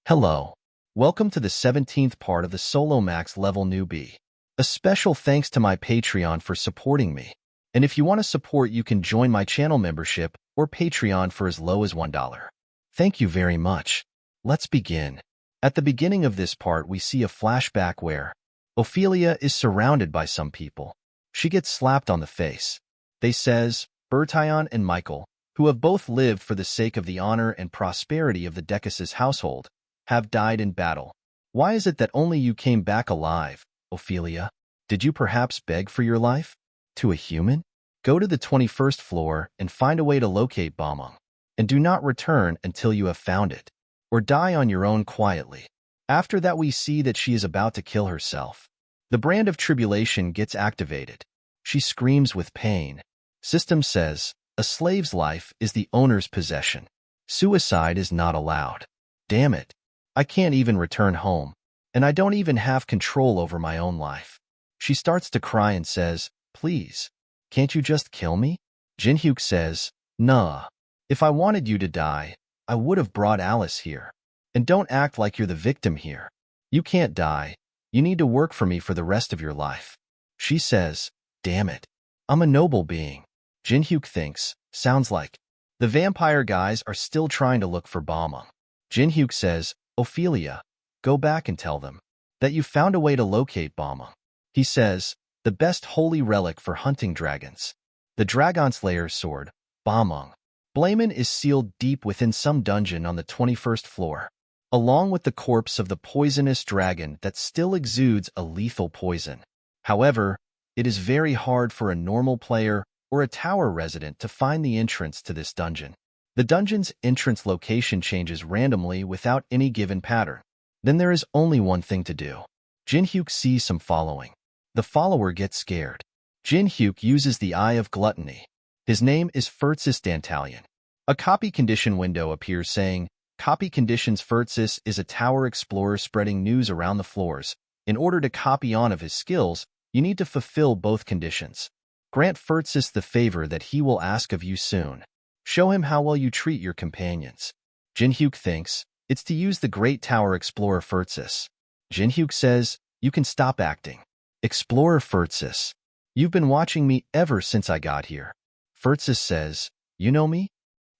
Hello. Welcome to the 17th part of the Solo Max level newbie. A special thanks to my Patreon for supporting me. And if you want to support, you can join my channel membership or Patreon for as low as $1. Thank you very much. Let's begin. At the beginning of this part, we see a flashback where Ophelia is surrounded by some people. She gets slapped on the face. They says, Bertillon and Michael, who have both lived for the sake of the honor and prosperity of the Decus' household, have died in battle. Why is it that only you came back alive, Ophelia? Did you perhaps beg for your life? To a human? Go to the 21st floor and find a way to locate Bamong, and do not return until you have found it, or die on your own quietly. After that, we see that she is about to kill herself. The brand of tribulation gets activated. She screams with pain. System says, a slave's life is the owner's possession. Suicide is not allowed. Damn it. I can't even return home, and I don't even have control over my own life. She starts to cry and says, please, can't you just kill me? Jinhyuk says, nah. If I wanted you to die, I would have brought Alice here. And don't act like you're the victim here. You can't die. You need to work for me for the rest of your life. She says, damn it. I'm a noble being. Jinhyuk thinks, sounds like. The vampire guys are still trying to look for Bamong. Jinhyuk says, Ophelia, go back and tell them that you found a way to locate Bamong. He says, the best holy relic for hunting dragons. The Dragon Slayer's sword, Bamong. Blamen is sealed deep within some dungeon on the 21st floor, along with the corpse of the poisonous dragon that still exudes a lethal poison. However, it is very hard for a normal player or a tower resident to find the entrance to this dungeon. The dungeon's entrance location changes randomly without any given pattern. Then there is only one thing to do. Jinhyuk sees some following. The follower gets scared. Jinhyuk uses the Eye of Gluttony. His name is Furtsis Dantalion. A copy condition window appears saying, Copy conditions. Furtsis is a tower explorer spreading news around the floors. In order to copy on of his skills, you need to fulfill both conditions. Grant Furtsis the favor that he will ask of you soon. Show him how well you treat your companions. Jinhyuk thinks, it's to use the Great Tower Explorer Furtsis. Jinhyuk says, you can stop acting. Explorer Furtsis, you've been watching me ever since I got here. Furtsis says, you know me?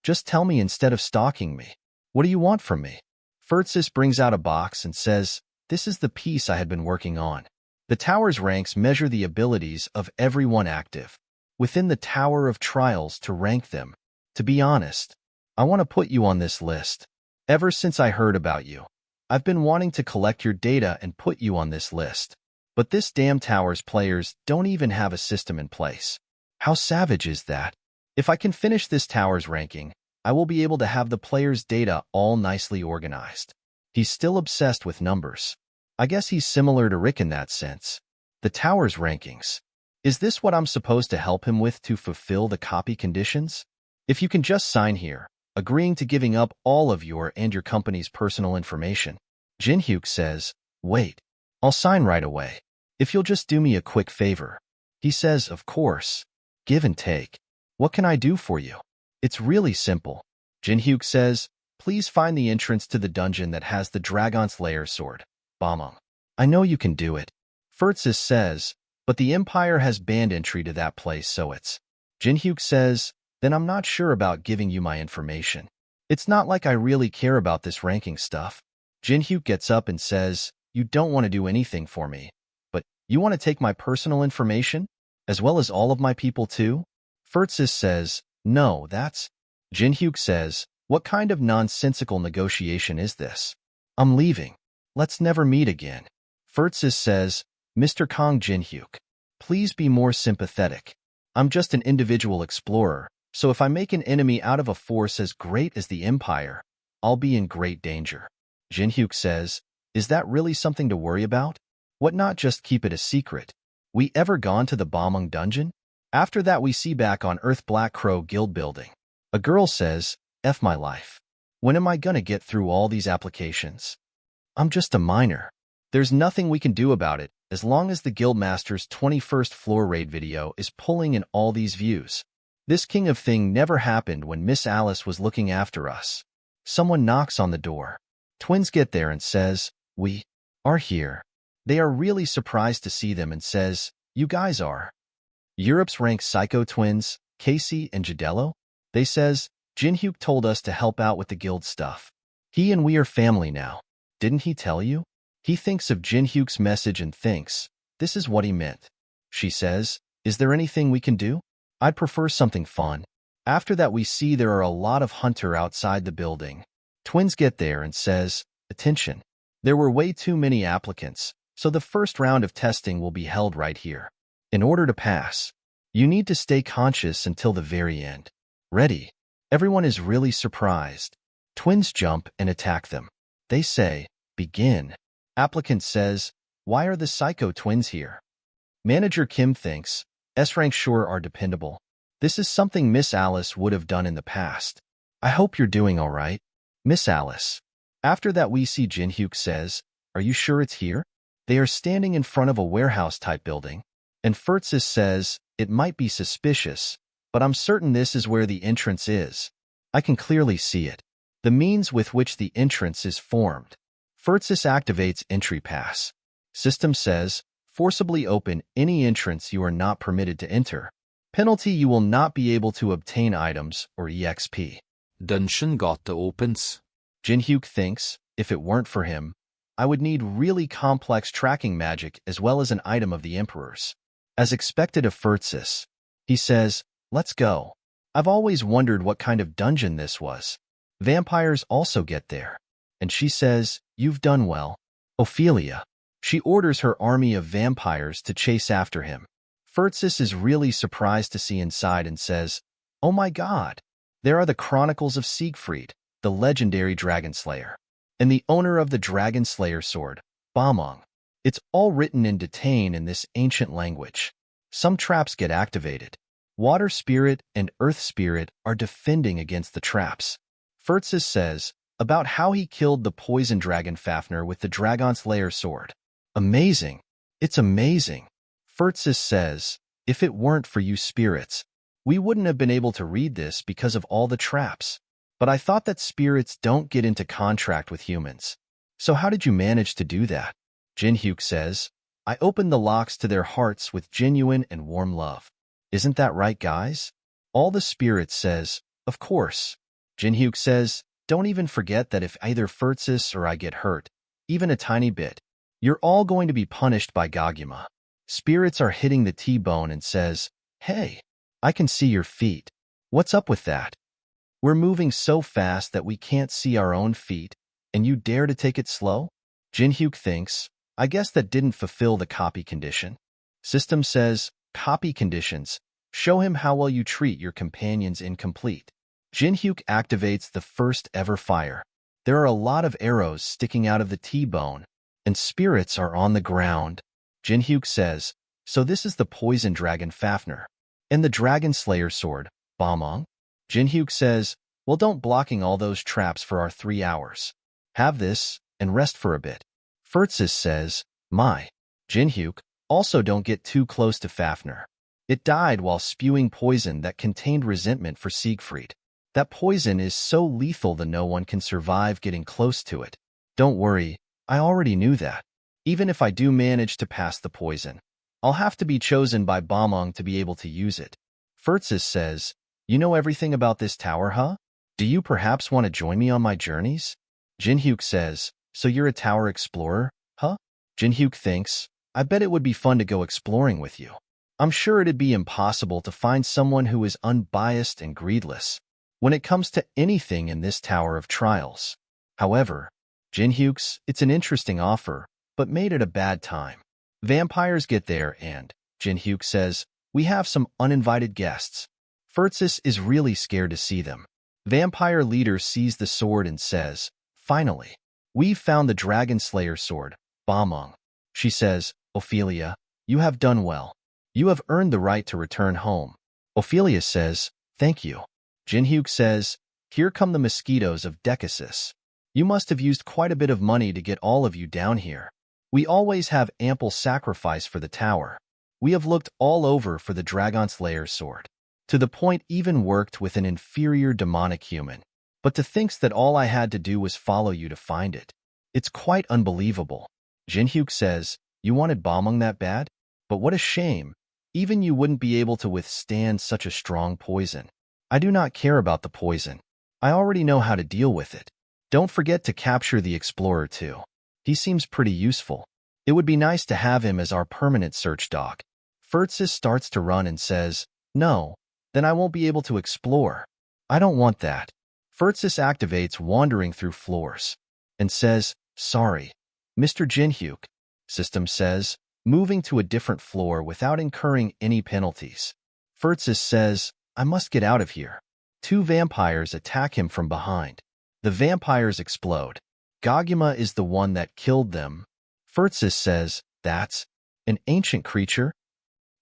Just tell me instead of stalking me. What do you want from me? Furtsis brings out a box and says, this is the piece I had been working on. The tower's ranks measure the abilities of everyone active within the Tower of Trials to rank them. To be honest, I want to put you on this list. Ever since I heard about you, I've been wanting to collect your data and put you on this list. But this damn tower's players don't even have a system in place. How savage is that? If I can finish this tower's ranking, I will be able to have the players' data all nicely organized. He's still obsessed with numbers. I guess he's similar to Rick in that sense. The tower's rankings. Is this what I'm supposed to help him with to fulfill the copy conditions? If you can just sign here, agreeing to giving up all of your and your company's personal information. Jinhyuk says, wait, I'll sign right away. If you'll just do me a quick favor. He says, of course. Give and take. What can I do for you? It's really simple. Jinhyuk says, please find the entrance to the dungeon that has the Dragon Slayer's sword, Bamong. I know you can do it. Furtsis says, but the Empire has banned entry to that place, so it's. Jinhyuk says, then I'm not sure about giving you my information. It's not like I really care about this ranking stuff. Jinhyuk gets up and says, you don't want to do anything for me, but you want to take my personal information, as well as all of my people too? Furtsis says, no, that's. Jinhyuk says, what kind of nonsensical negotiation is this? I'm leaving. Let's never meet again. Furtsis says, Mr. Kong Jinhyuk, please be more sympathetic. I'm just an individual explorer. So if I make an enemy out of a force as great as the Empire, I'll be in great danger. Jinhyuk says, is that really something to worry about? What not just keep it a secret? We ever gone to the Bamong dungeon? After that we see back on Earth Black Crow Guild building. A girl says, F my life. When am I gonna get through all these applications? I'm just a minor. There's nothing we can do about it as long as the Guildmaster's 21st floor raid video is pulling in all these views. This king of thing never happened when Miss Alice was looking after us. Someone knocks on the door. Twins get there and says, "We are here." They are really surprised to see them and says, "You guys are Europe's ranked psycho twins, Casey and Jadello?" They says, "Jinhyuk told us to help out with the guild stuff. He and we are family now. Didn't he tell you?" He thinks of Jinhyuk's message and thinks, this is what he meant. She says, "Is there anything we can do? I'd prefer something fun." After that, we see there are a lot of hunter outside the building. Twins get there and says, "Attention. There were way too many applicants, so the first round of testing will be held right here. In order to pass, you need to stay conscious until the very end. Ready?" Everyone is really surprised. Twins jump and attack them. They say, "Begin." Applicant says, "Why are the psycho twins here?" Manager Kim thinks, S-rank sure are dependable. This is something Miss Alice would have done in the past. "I hope you're doing all right, Miss Alice." After that, we see Jinhyuk says, "Are you sure it's here?" They are standing in front of a warehouse-type building, and Furtzis says, "It might be suspicious, but I'm certain this is where the entrance is. I can clearly see it. The means with which the entrance is formed." Furtzis activates entry pass. System says, "Forcibly open any entrance you are not permitted to enter. Penalty: you will not be able to obtain items or EXP. Dungeon got the opens. Jinhyuk thinks, if it weren't for him, I would need really complex tracking magic as well as an item of the Emperor's. As expected of Furtzis, he says, "Let's go." I've always wondered what kind of dungeon this was. Vampires also get there, and she says, "You've done well, Ophelia." She orders her army of vampires to chase after him. Furtzis is really surprised to see inside and says, "Oh my god, there are the Chronicles of Siegfried, the legendary dragon slayer, and the owner of the dragon slayer sword, Bamong. It's all written in Detain in this ancient language." Some traps get activated. Water Spirit and Earth Spirit are defending against the traps. Furtzis says about how he killed the poison dragon Fafnir with the dragon slayer sword. "Amazing. It's amazing." Furtzis says, "If it weren't for you spirits, we wouldn't have been able to read this because of all the traps. But I thought that spirits don't get into contract with humans. So how did you manage to do that?" Jinhyuk says, "I opened the locks to their hearts with genuine and warm love. Isn't that right, guys?" All the spirits says, "Of course." Jinhyuk says, "Don't even forget that if either Furtzis or I get hurt, even a tiny bit, you're all going to be punished by Gaguma." Spirits are hitting the T-bone and says, "Hey, I can see your feet. What's up with that? We're moving so fast that we can't see our own feet, and you dare to take it slow?" Jinhyuk thinks, "I guess that didn't fulfill the copy condition." System says, "Copy conditions. Show him how well you treat your companions incomplete." Jinhyuk activates the first ever fire. There are a lot of arrows sticking out of the T-bone, and spirits are on the ground. Jinhyuk says, "So this is the poison dragon Fafnir, and the dragon slayer sword, Bamong?" Jinhyuk says, "Well, don't blocking all those traps for our 3 hours. Have this, and rest for a bit." Furtzis says, "My." Jinhyuk, "Also don't get too close to Fafnir. It died while spewing poison that contained resentment for Siegfried. That poison is so lethal that no one can survive getting close to it." "Don't worry, I already knew that. Even if I do manage to pass the poison, I'll have to be chosen by Bamong to be able to use it." Furtzis says, "You know everything about this tower, huh? Do you perhaps want to join me on my journeys?" Jinhyuk says, "So you're a tower explorer, huh?" Jinhyuk thinks, "I bet it would be fun to go exploring with you. I'm sure it'd be impossible to find someone who is unbiased and greedless when it comes to anything in this tower of trials." However, Jinhyuk's, "It's an interesting offer, but made at a bad time." Vampires get there and Jinhyuk says, "We have some uninvited guests." Furtzis is really scared to see them. Vampire leader sees the sword and says, "Finally, we've found the dragon slayer sword, Bamong." She says, "Ophelia, you have done well. You have earned the right to return home." Ophelia says, "Thank you." Jinhyuk says, "Here come the mosquitoes of Decasis. You must have used quite a bit of money to get all of you down here. We always have ample sacrifice for the tower. We have looked all over for the dragon slayer sword, to the point even worked with an inferior demonic human. But to think that all I had to do was follow you to find it. It's quite unbelievable. Jinhyuk says, you wanted Balmung that bad? But what a shame. Even you wouldn't be able to withstand such a strong poison. I do not care about the poison. I already know how to deal with it. Don't forget to capture the explorer too. He seems pretty useful. It would be nice to have him as our permanent search dog. Furtzis starts to run and says, no, then I won't be able to explore. I don't want that. Furtzis activates wandering through floors and says, sorry, Mr. Jinhyuk. System says, moving to a different floor without incurring any penalties. Furtzis says, I must get out of here. Two vampires attack him from behind. The vampires explode. Goguma is the one that killed them. Furtzis says, that's an ancient creature.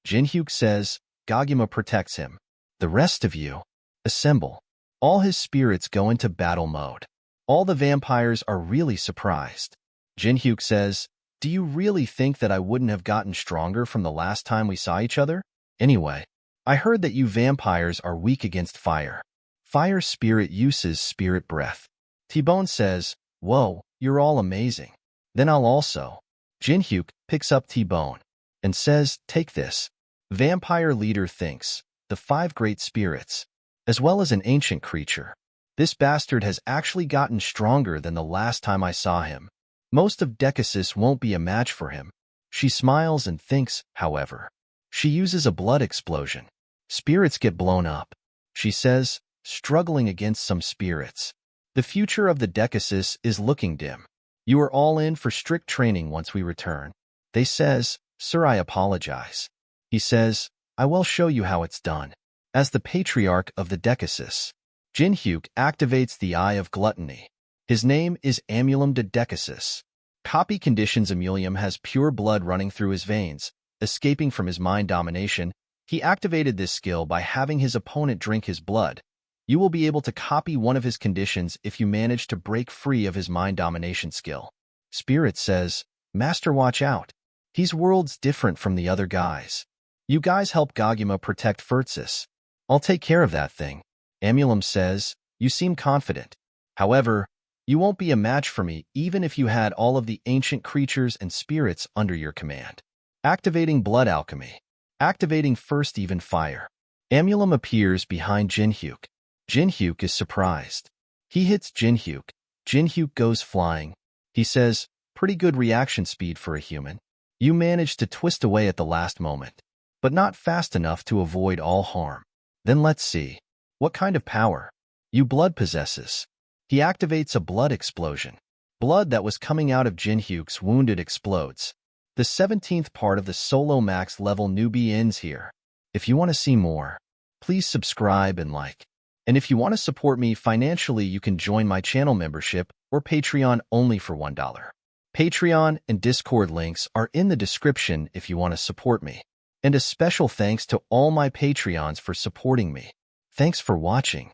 Jinhyuk says, Goguma protects him. The rest of you, assemble. All his spirits go into battle mode. All the vampires are really surprised. Jinhyuk says, do you really think that I wouldn't have gotten stronger from the last time we saw each other? Anyway, I heard that you vampires are weak against fire. Fire spirit uses spirit breath. T-Bone says, whoa, you're all amazing. Then I'll also. Jinhyuk picks up T-Bone and says, take this. Vampire leader thinks, the 5 great spirits, as well as an ancient creature. This bastard has actually gotten stronger than the last time I saw him. Most of Decasis won't be a match for him. She smiles and thinks, however. She uses a blood explosion. Spirits get blown up. She says, struggling against some spirits. The future of the Decasis is looking dim. You are all in for strict training once we return. They says, sir, I apologize. He says, I will show you how it's done. As the patriarch of the Decasis, Jinhyuk activates the Eye of Gluttony. His name is Amulim de Decasis. Copy conditions. Amulium has pure blood running through his veins. Escaping from his mind domination, he activated this skill by having his opponent drink his blood. You will be able to copy one of his conditions if you manage to break free of his mind domination skill. Spirit says, Master, watch out. He's worlds different from the other guys. You guys help Goguma protect Furtzis. I'll take care of that thing. Amulim says, you seem confident. However, you won't be a match for me even if you had all of the ancient creatures and spirits under your command. Activating blood alchemy. Activating first even fire. Amulim appears behind Jinhyuk. Jinhyuk is surprised. He hits Jinhyuk. Jinhyuk goes flying. He says, pretty good reaction speed for a human. You managed to twist away at the last moment, but not fast enough to avoid all harm. Then let's see. What kind of power? You blood possesses. He activates a blood explosion. Blood that was coming out of Jinhyuk's wounded explodes. The 17th part of the Solo Max level newbie ends here. If you want to see more, please subscribe and like. And if you want to support me financially, you can join my channel membership or Patreon only for $1. Patreon and Discord links are in the description if you want to support me. And a special thanks to all my Patreons for supporting me. Thanks for watching.